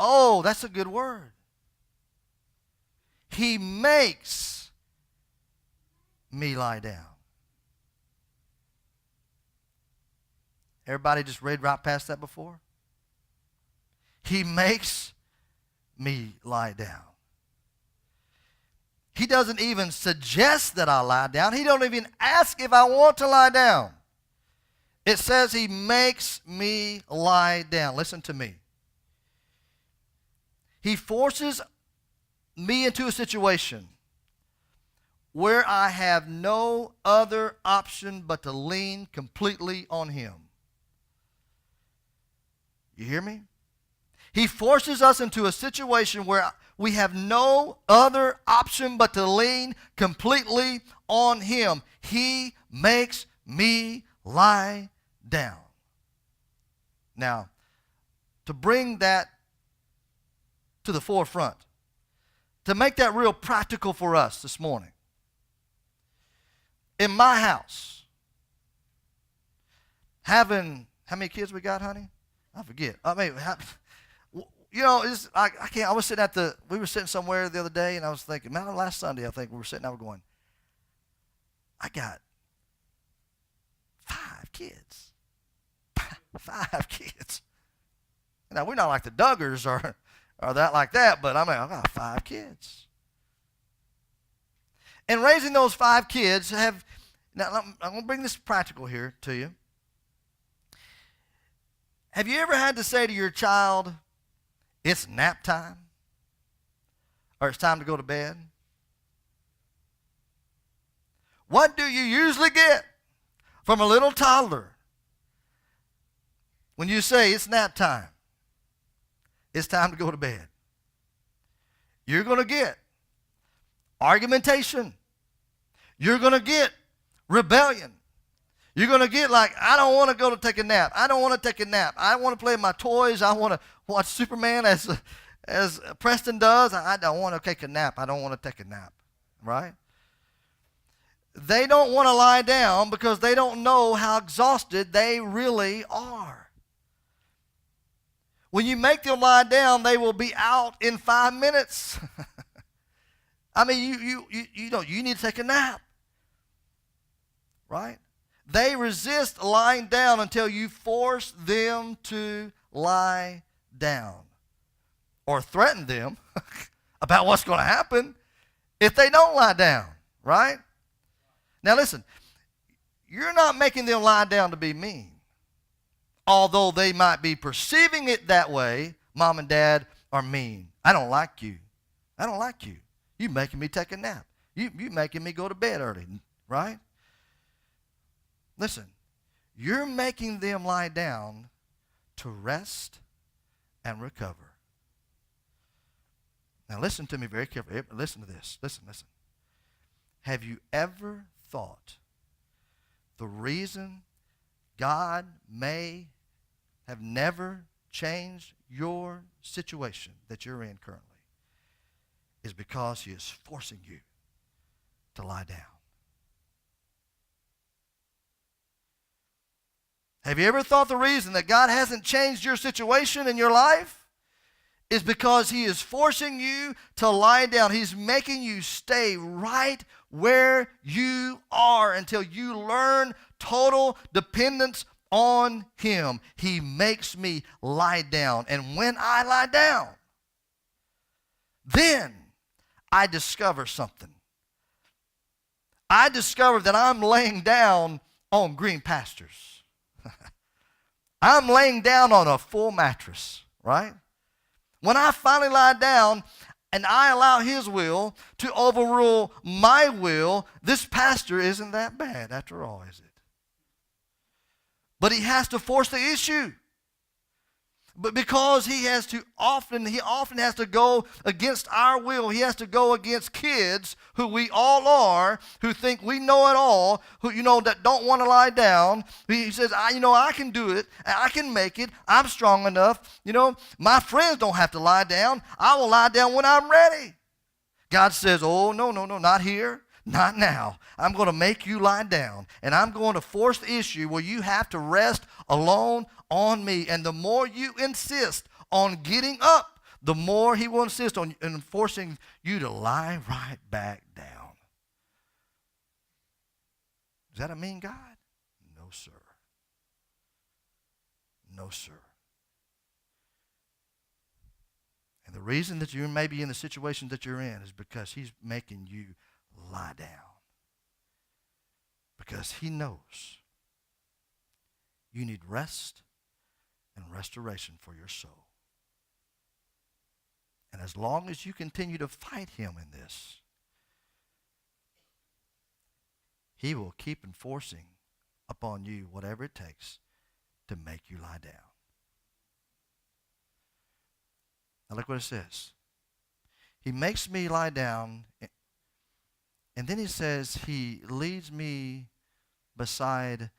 Oh, that's a good word. He makes me lie down. Everybody just read right past that before? He makes me lie down. He doesn't even suggest that I lie down. He don't even ask if I want to lie down. It says he makes me lie down. Listen to me. He forces me into a situation where I have no other option but to lean completely on him. You hear me? He forces us into a situation where we have no other option but to lean completely on him. He makes me lie down. Now, to bring that to the forefront, to make that real practical for us this morning, in my house, having, how many kids we got, honey? I forget. I mean, you know, I can't. I was sitting we were sitting somewhere the other day, and I was thinking, man, last Sunday, I think we were sitting, I was going, I got 5 kids. 5 kids. Now, we're not like the Duggars or that like that, but I mean, I got 5 kids. And raising those 5 kids now I'm going to bring this practical here to you. Have you ever had to say to your child, it's nap time? Or it's time to go to bed? What do you usually get from a little toddler when you say it's nap time? It's time to go to bed. You're going to get argumentation. You're going to get rebellion. You're going to get like, I don't want to go to take a nap. I don't want to take a nap. I want to play with my toys. I want to watch Superman as Preston does. I don't want to take a nap. I don't want to take a nap. Right? They don't want to lie down because they don't know how exhausted they really are. When you make them lie down, they will be out in 5 minutes. I mean, you need to take a nap. Right? They resist lying down until you force them to lie down or threaten them about what's going to happen if they don't lie down, right? Now listen, you're not making them lie down to be mean. Although they might be perceiving it that way, mom and dad are mean. I don't like you. I don't like you. You making me take a nap. You making me go to bed early, right? Listen, you're making them lie down to rest and recover. Now listen to me very carefully. Listen to this. Listen. Have you ever thought the reason God may have never changed your situation that you're in currently is because he is forcing you to lie down? Have you ever thought the reason that God hasn't changed your situation in your life is because he is forcing you to lie down? He's making you stay right where you are until you learn total dependence on him. He makes me lie down. And when I lie down, then I discover something. I discover that I'm laying down on green pastures. I'm laying down on a full mattress, right? When I finally lie down and I allow his will to overrule my will, this pastor isn't that bad after all, is it? But he has to force the issue. But because he often has to go against our will. He has to go against kids who we all are, who think we know it all, who, that don't want to lie down. He says, I can do it. I can make it. I'm strong enough. My friends don't have to lie down. I will lie down when I'm ready. God says, oh, no, not here. Not now. I'm going to make you lie down, and I'm going to force the issue where you have to rest alone on me. And the more you insist on getting up, the more he will insist on forcing you to lie right back down. Is that a mean God? No, sir. No, sir. And the reason that you may be in the situation that you're in is because he's making you lie down. Because he knows you need rest and restoration for your soul. And as long as you continue to fight him in this, he will keep enforcing upon you whatever it takes to make you lie down. Now look what it says. He makes me lie down, and then he says he leads me beside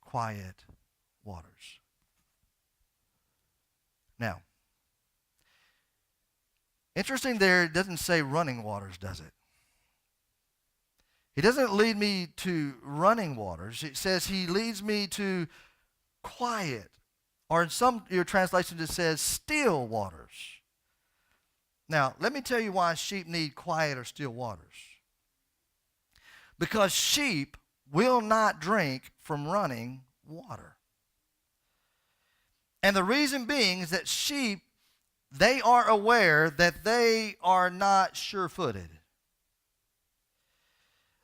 quiet waters. Now, interesting there, it doesn't say running waters, does it? He doesn't lead me to running waters. It says he leads me to quiet, or in some of your translations it says still waters. Now, let me tell you why sheep need quiet or still waters. Because sheep will not drink from running water. And the reason being is that sheep, they are aware that they are not sure-footed.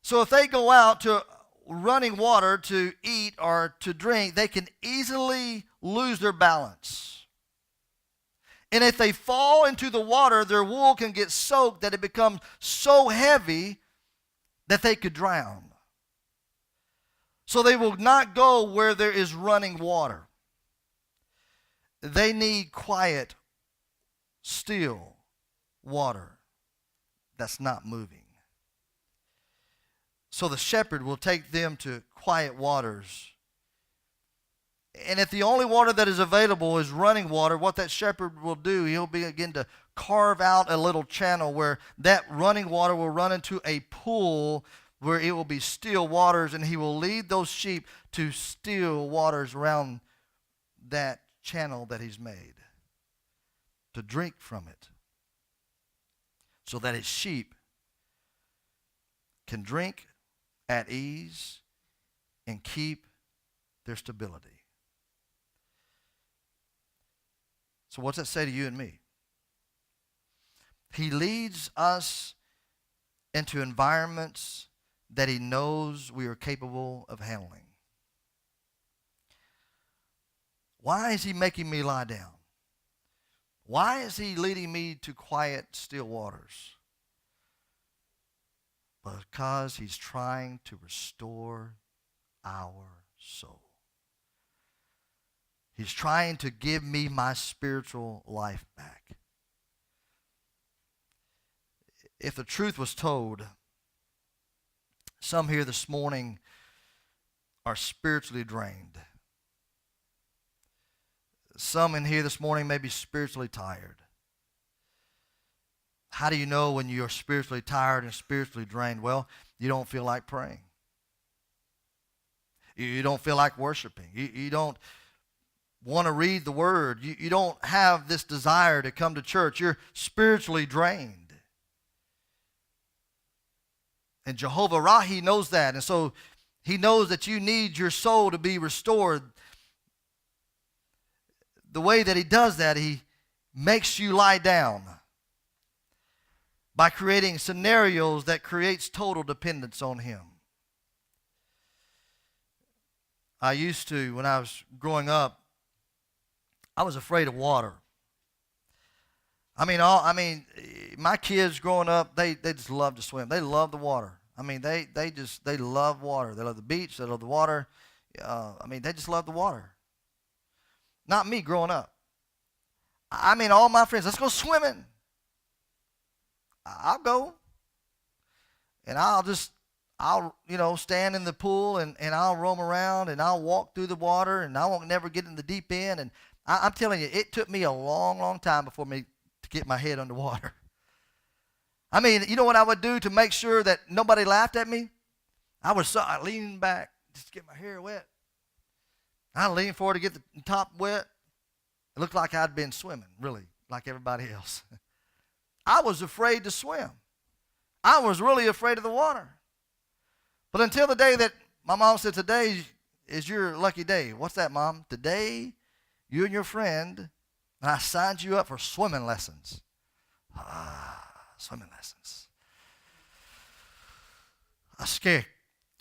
So if they go out to running water to eat or to drink, they can easily lose their balance. And if they fall into the water, their wool can get soaked that it becomes so heavy that they could drown. So they will not go where there is running water. They need quiet, still water that's not moving. So the shepherd will take them to quiet waters. And if the only water that is available is running water, what that shepherd will do, he'll begin to carve out a little channel where that running water will run into a pool where it will be still waters, and he will lead those sheep to still waters around that channel that he's made to drink from it, so that his sheep can drink at ease and keep their stability. So what's that say to you and me? He leads us into environments that he knows we are capable of handling. Why is he making me lie down? Why is he leading me to quiet, still waters? Because he's trying to restore our soul. He's trying to give me my spiritual life back. If the truth was told, some here this morning are spiritually drained. Some in here this morning may be spiritually tired. How do you know when you're spiritually tired and spiritually drained? Well, you don't feel like praying. You don't feel like worshiping. You don't want to read the Word. You don't have this desire to come to church. You're spiritually drained. And Jehovah Rohi knows that. And so he knows that you need your soul to be restored. The way that he does that, he makes you lie down by creating scenarios that creates total dependence on him. I used to, when I was growing up, I was afraid of water. My kids growing up, they just love to swim. They love the water. They love water. They love the beach. They love the water. They just love the water. Not me growing up. All my friends, let's go swimming. I'll go. And I'll stand in the pool and I'll roam around and I'll walk through the water and I won't never get in the deep end. And I'm telling you, it took me a long, long time before me to get my head underwater. You know what I would do to make sure that nobody laughed at me? I would lean back just to get my hair wet. I'd lean forward to get the top wet. It looked like I'd been swimming, really. like everybody else. I was afraid to swim. I was really afraid of the water. But until the day that my mom said, today is your lucky day. What's that, Mom? Today, you and your friend, and I signed you up for swimming lessons. Swimming lessons. I was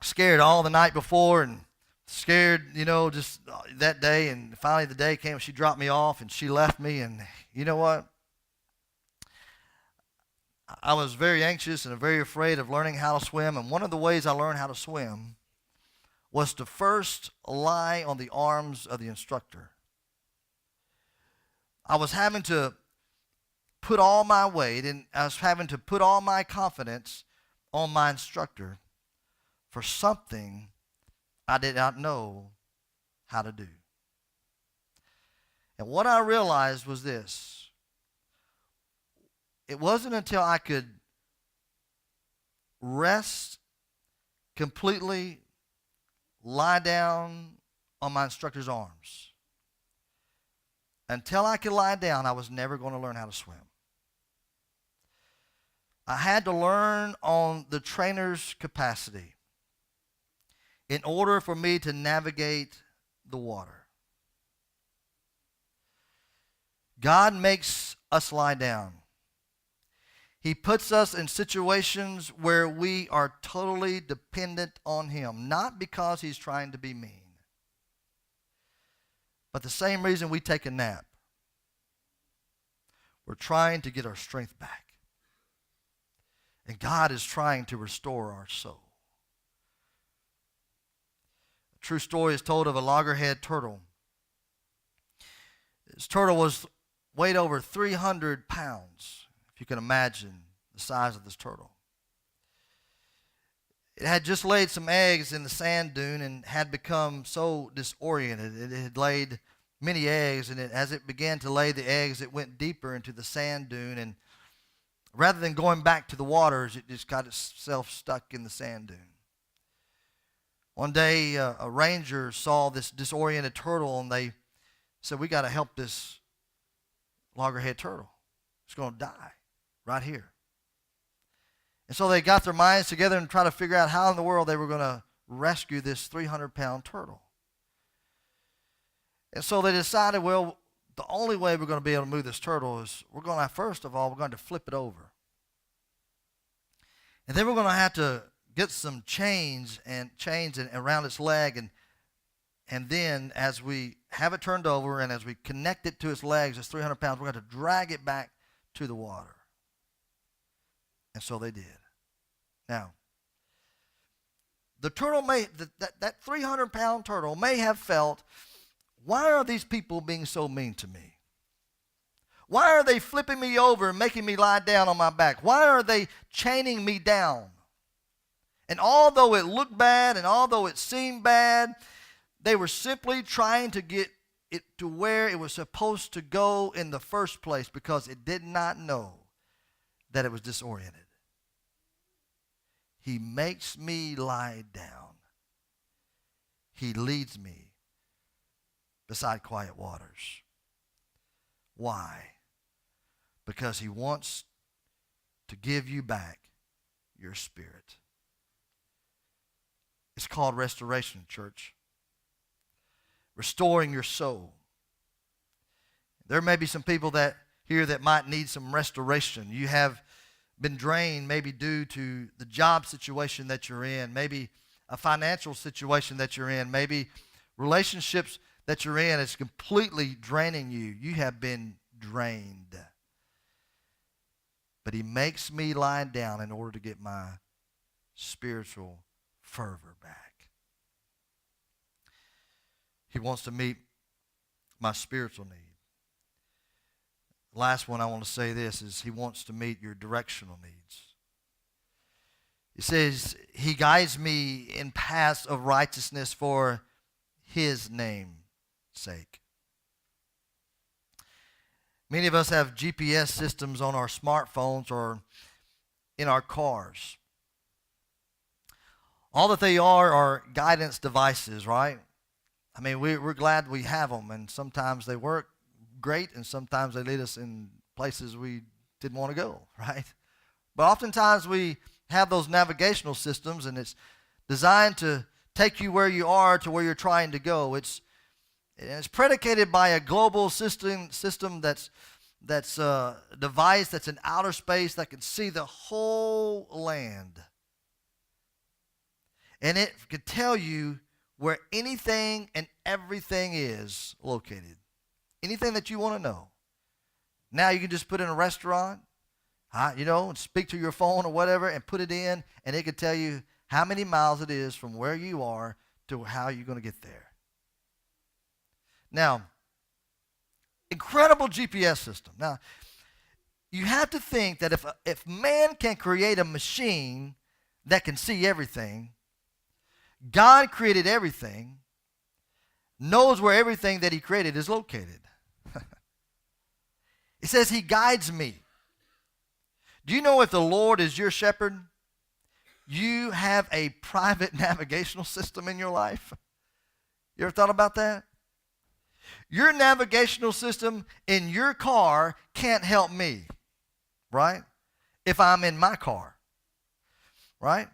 scared all the night before and scared, just that day. And finally the day came, she dropped me off and she left me. And you know what? I was very anxious and very afraid of learning how to swim. And one of the ways I learned how to swim was to first lie on the arms of the instructor. I was having to put all my weight and I was having to put all my confidence on my instructor for something I did not know how to do. And what I realized was this. It wasn't until I could rest completely, lie down on my instructor's arms. Until I could lie down, I was never going to learn how to swim. I had to learn on the trainer's capacity in order for me to navigate the water. God makes us lie down. He puts us in situations where we are totally dependent on Him, not because He's trying to be mean, but the same reason we take a nap. We're trying to get our strength back. And God is trying to restore our soul. A true story is told of a loggerhead turtle. This turtle weighed over 300 pounds. If you can imagine the size of this turtle. It had just laid some eggs in the sand dune and had become so disoriented. It had laid many eggs, and as it began to lay the eggs, it went deeper into the sand dune, and rather than going back to the waters, it just got itself stuck in the sand dune. One day, a ranger saw this disoriented turtle, and they said, we got to help this loggerhead turtle. It's going to die right here. And so they got their minds together and tried to figure out how in the world they were going to rescue this 300-pound turtle. And so they decided, well, the only way we're going to be able to move this turtle is we're going to, first of all, we're going to flip it over. And then we're going to have to get some chains around its leg. And then as we have it turned over and as we connect it to its legs, it's 300 pounds, we're going to drag it back to the water. And so they did. Now, the turtle that 300-pound turtle may have felt, why are these people being so mean to me? Why are they flipping me over and making me lie down on my back? Why are they chaining me down? And although it looked bad and although it seemed bad, they were simply trying to get it to where it was supposed to go in the first place because it did not know that it was disoriented. He makes me lie down. He leads me beside quiet waters. Why? Because He wants to give you back your spirit. It's called restoration, church. Restoring your soul. There may be some people here that might need some restoration. You have been drained maybe due to the job situation that you're in, maybe a financial situation that you're in, maybe relationships that you're in is completely draining you. You have been drained. But He makes me lie down in order to get my spiritual fervor back. He wants to meet my spiritual need. Last one I want to say this is He wants to meet your directional needs. He says, He guides me in paths of righteousness for His name's sake. Many of us have GPS systems on our smartphones or in our cars. All that they are guidance devices, right? I mean, we're glad we have them, and sometimes they work great, and sometimes they lead us in places we didn't want to go, right? But oftentimes we have those navigational systems, and it's designed to take you where you are to where you're trying to go. It's predicated by a global system that's a device that's in outer space that can see the whole land. And it can tell you where anything and everything is located. Anything that you want to know. Now you can just put in a restaurant, and speak to your phone or whatever and put it in, and it can tell you how many miles it is from where you are to how you're going to get there. Now, incredible GPS system. Now, you have to think that if man can create a machine that can see everything, God created everything, knows where everything that he created is located. It says he guides me. Do you know if the Lord is your shepherd, you have a private navigational system in your life? You ever thought about that? Your navigational system in your car can't help me, right? If I'm in my car, right?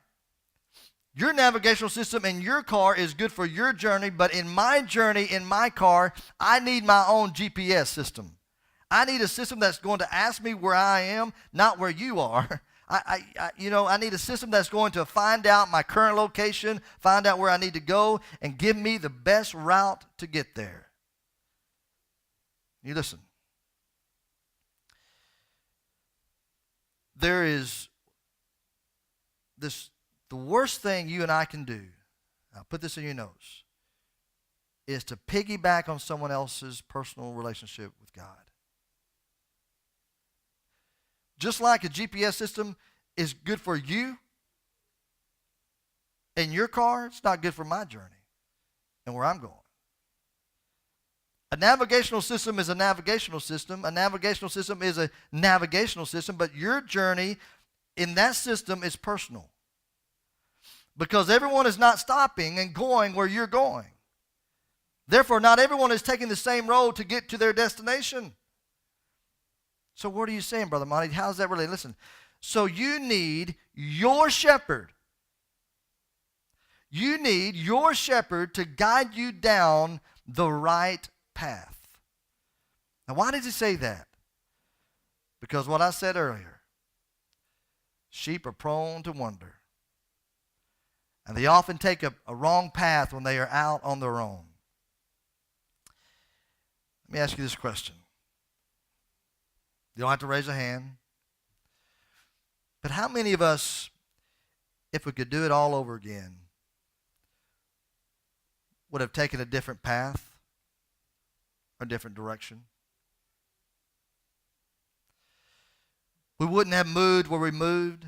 Your navigational system in your car is good for your journey, but in my journey, in my car, I need my own GPS system. I need a system that's going to ask me where I am, not where you are. I need a system that's going to find out my current location, find out where I need to go, and give me the best route to get there. You listen. There is this, the worst thing you and I can do, I'll put this in your notes, is to piggyback on someone else's personal relationship with God. Just like a GPS system is good for you in your car, it's not good for my journey and where I'm going. A navigational system is a navigational system. A navigational system is a navigational system, but your journey in that system is personal. Because everyone is not stopping and going where you're going. Therefore, not everyone is taking the same road to get to their destination. So what are you saying, Brother Monte? How does that relate? Listen, so you need your shepherd. You need your shepherd to guide you down the right path. Now, why did he say that? Because what I said earlier, sheep are prone to wander. And they often take a wrong path when they are out on their own. Let me ask you this question. You don't have to raise a hand. But how many of us, if we could do it all over again, would have taken a different path, a different direction? We wouldn't have moved where we moved.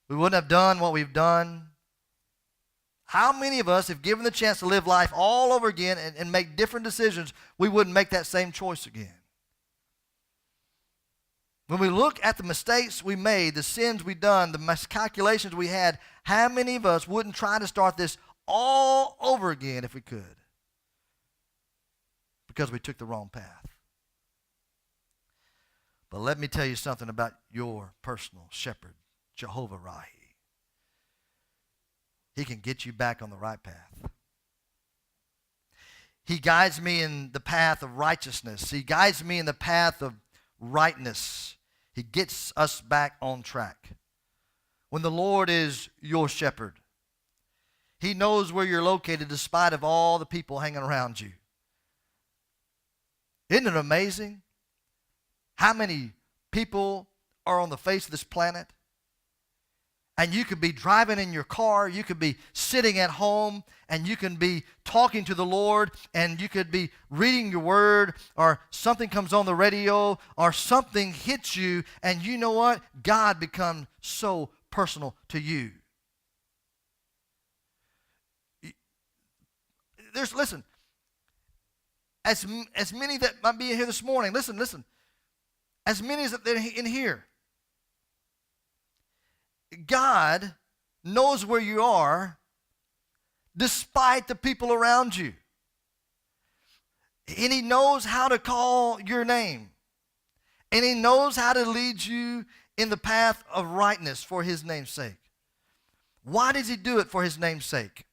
We wouldn't have done what we've done. How many of us, if given the chance to live life all over again and make different decisions, we wouldn't make that same choice again? When we look at the mistakes we made, the sins we done, the miscalculations we had, how many of us wouldn't try to start this all over again if we could? Because we took the wrong path. But let me tell you something about your personal shepherd, Jehovah Rohi. He can get you back on the right path. He guides me in the path of righteousness. He guides me in the path of rightness. He gets us back on track. When the Lord is your shepherd, he knows where you're located despite of all the people hanging around you. Isn't it amazing how many people are on the face of this planet? And you could be driving in your car, you could be sitting at home, and you can be talking to the Lord, and you could be reading your word, or something comes on the radio, or something hits you, and you know what? God becomes so personal to you. Listen, as many that might be in here this morning, listen, as many as that are in here, God knows where you are despite the people around you. And he knows how to call your name. And he knows how to lead you in the path of rightness for his name's sake. Why does he do it for his name's sake?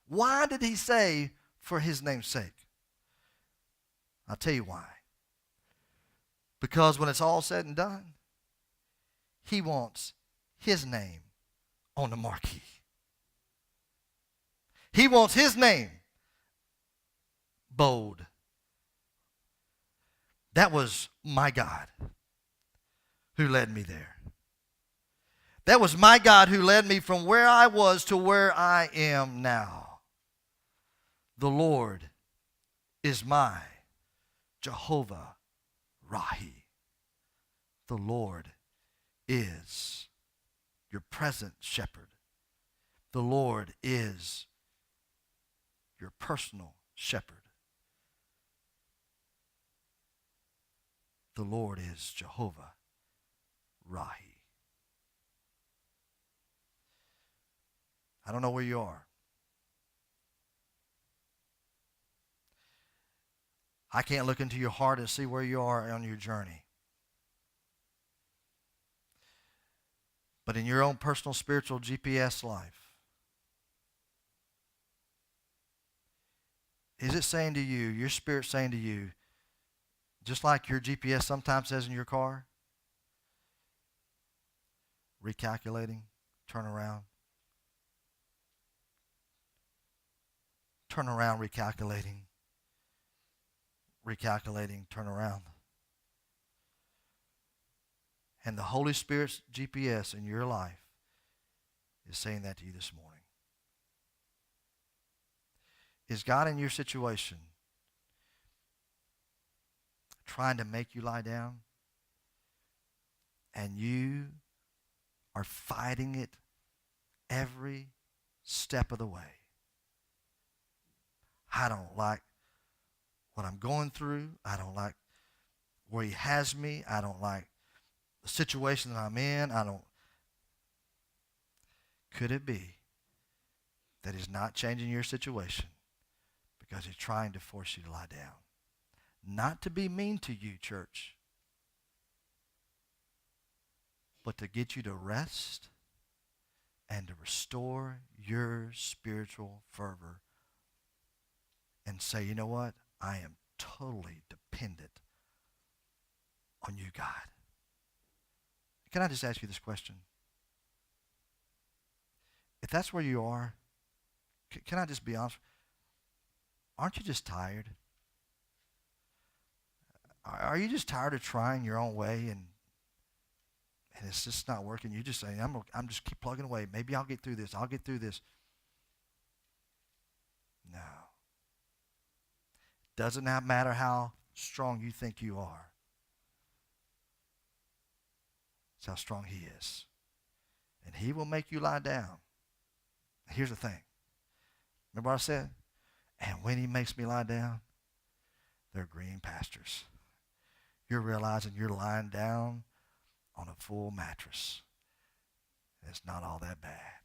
Why did he say for his name's sake? I'll tell you why. Because when it's all said and done, he wants his name on the marquee. He wants his name bold. That was my God who led me there. That was my God who led me from where I was to where I am now. The Lord is my Jehovah Rohi. The Lord is your present shepherd. The Lord is your personal shepherd. The Lord is Jehovah Rohi. I don't know where you are. I can't look into your heart and see where you are on your journey. But in your own personal spiritual GPS life, is it saying to you, your spirit saying to you, just like your GPS sometimes says in your car, recalculating, turn around, recalculating, turn around. And the Holy Spirit's GPS in your life is saying that to you this morning. Is God in your situation trying to make you lie down? And you are fighting it every step of the way. I don't like what I'm going through. I don't like where he has me. I don't like the situation that I'm in. Could it be that he's not changing your situation because he's trying to force you to lie down? Not to be mean to you, church, but to get you to rest and to restore your spiritual fervor and say, you know what? I am totally dependent on you, God. Can I just ask you this question? If that's where you are, can I just be honest? Aren't you just tired? Are you just tired of trying your own way and it's just not working? You're just saying, I'm just keep plugging away. Maybe I'll get through this. I'll get through this. No. Doesn't matter how strong you think you are. It's how strong he is. And he will make you lie down. Here's the thing. Remember what I said? And when he makes me lie down, they're green pastures. You're realizing you're lying down on a full mattress. It's not all that bad.